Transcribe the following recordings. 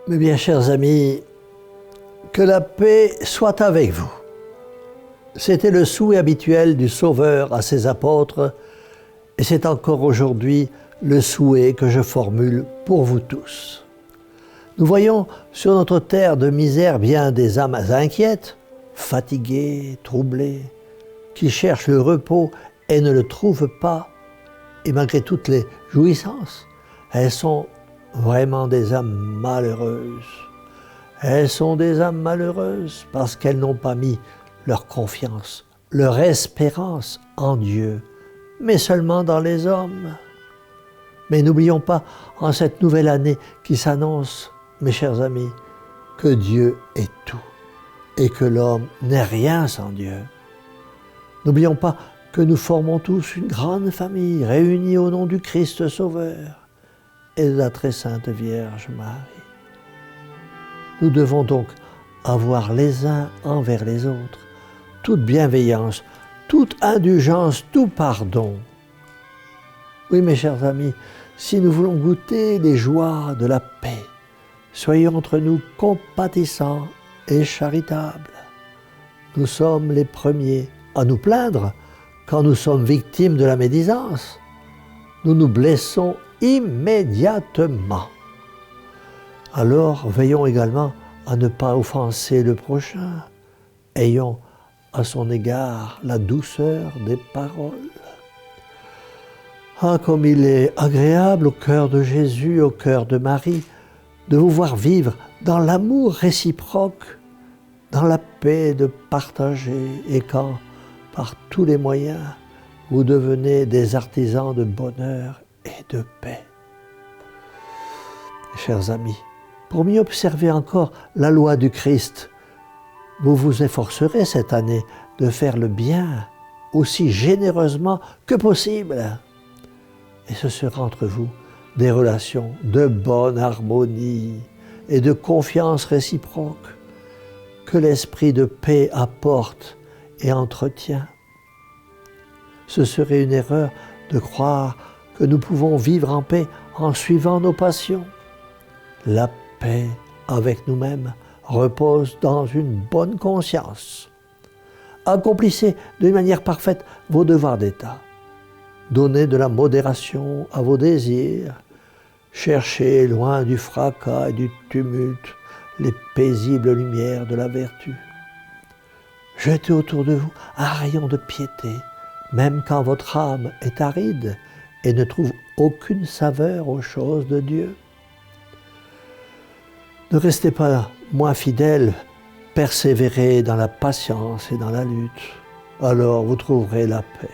Mes bien chers amis, que la paix soit avec vous. C'était le souhait habituel du Sauveur à ses apôtres et c'est encore aujourd'hui le souhait que je formule pour vous tous. Nous voyons sur notre terre de misère bien des âmes inquiètes, fatiguées, troublées, qui cherchent le repos et ne le trouvent pas. Et malgré toutes les jouissances, elles sont vraiment des âmes malheureuses. Elles sont des âmes malheureuses parce qu'elles n'ont pas mis leur confiance, leur espérance en Dieu, mais seulement dans les hommes. Mais n'oublions pas, en cette nouvelle année qui s'annonce, mes chers amis, que Dieu est tout et que l'homme n'est rien sans Dieu. N'oublions pas que nous formons tous une grande famille réunie au nom du Christ Sauveur et de la très sainte Vierge Marie. Nous devons donc avoir les uns envers les autres toute bienveillance, toute indulgence, tout pardon. Oui, mes chers amis, si nous voulons goûter les joies de la paix, soyons entre nous compatissants et charitables. Nous sommes les premiers à nous plaindre quand nous sommes victimes de la médisance. Nous nous blessons immédiatement. Alors, veillons également à ne pas offenser le prochain. Ayons à son égard la douceur des paroles. Ah, comme il est agréable au cœur de Jésus, au cœur de Marie, de vous voir vivre dans l'amour réciproque, dans la paix de partager, et quand, par tous les moyens, vous devenez des artisans de bonheur et de paix. Chers amis, pour mieux observer encore la loi du Christ, vous vous efforcerez cette année de faire le bien aussi généreusement que possible. Et ce sera entre vous des relations de bonne harmonie et de confiance réciproque que l'esprit de paix apporte et entretient. Ce serait une erreur de croire que nous pouvons vivre en paix en suivant nos passions. La paix avec nous-mêmes repose dans une bonne conscience. Accomplissez d'une manière parfaite vos devoirs d'État. Donnez de la modération à vos désirs. Cherchez loin du fracas et du tumulte les paisibles lumières de la vertu. Jetez autour de vous un rayon de piété, même quand votre âme est aride et ne trouve aucune saveur aux choses de Dieu. Ne restez pas moins fidèles, persévérez dans la patience et dans la lutte. Alors vous trouverez la paix.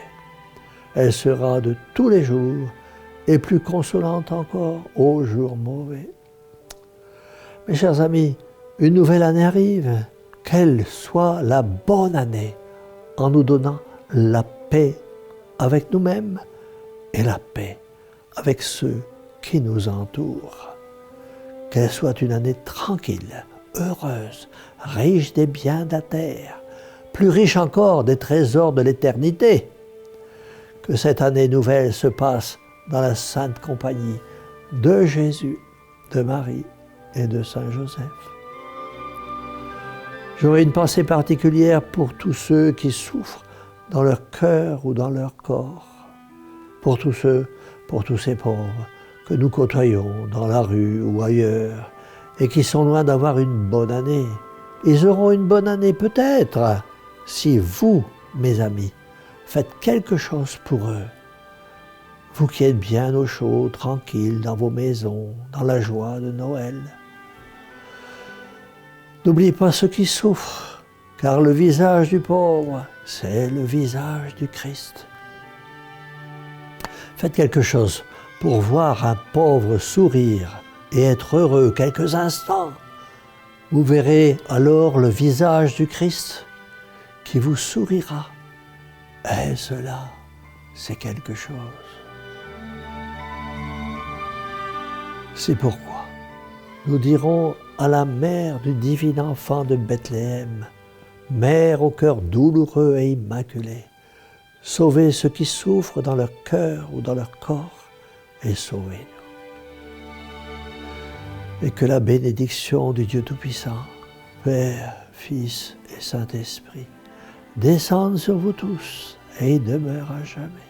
Elle sera de tous les jours et plus consolante encore aux jours mauvais. Mes chers amis, une nouvelle année arrive. Qu'elle soit la bonne année en nous donnant la paix avec nous-mêmes et la paix avec ceux qui nous entourent. Qu'elle soit une année tranquille, heureuse, riche des biens de la terre, plus riche encore des trésors de l'éternité. Que cette année nouvelle se passe dans la sainte compagnie de Jésus, de Marie et de Saint Joseph. J'aurai une pensée particulière pour tous ceux qui souffrent dans leur cœur ou dans leur corps, pour tous ces pauvres que nous côtoyons dans la rue ou ailleurs et qui sont loin d'avoir une bonne année. Ils auront une bonne année peut-être si vous, mes amis, faites quelque chose pour eux. Vous qui êtes bien au chaud, tranquilles dans vos maisons, dans la joie de Noël. N'oubliez pas ceux qui souffrent, car le visage du pauvre, c'est le visage du Christ. Faites quelque chose pour voir un pauvre sourire et être heureux quelques instants. Vous verrez alors le visage du Christ qui vous sourira. Et cela, c'est quelque chose. C'est pourquoi nous dirons à la mère du divin enfant de Bethléem, mère au cœur douloureux et immaculé, sauvez ceux qui souffrent dans leur cœur ou dans leur corps et sauvez-nous. et que la bénédiction du Dieu Tout-Puissant, Père, Fils et Saint-Esprit, descende sur vous tous et demeure à jamais.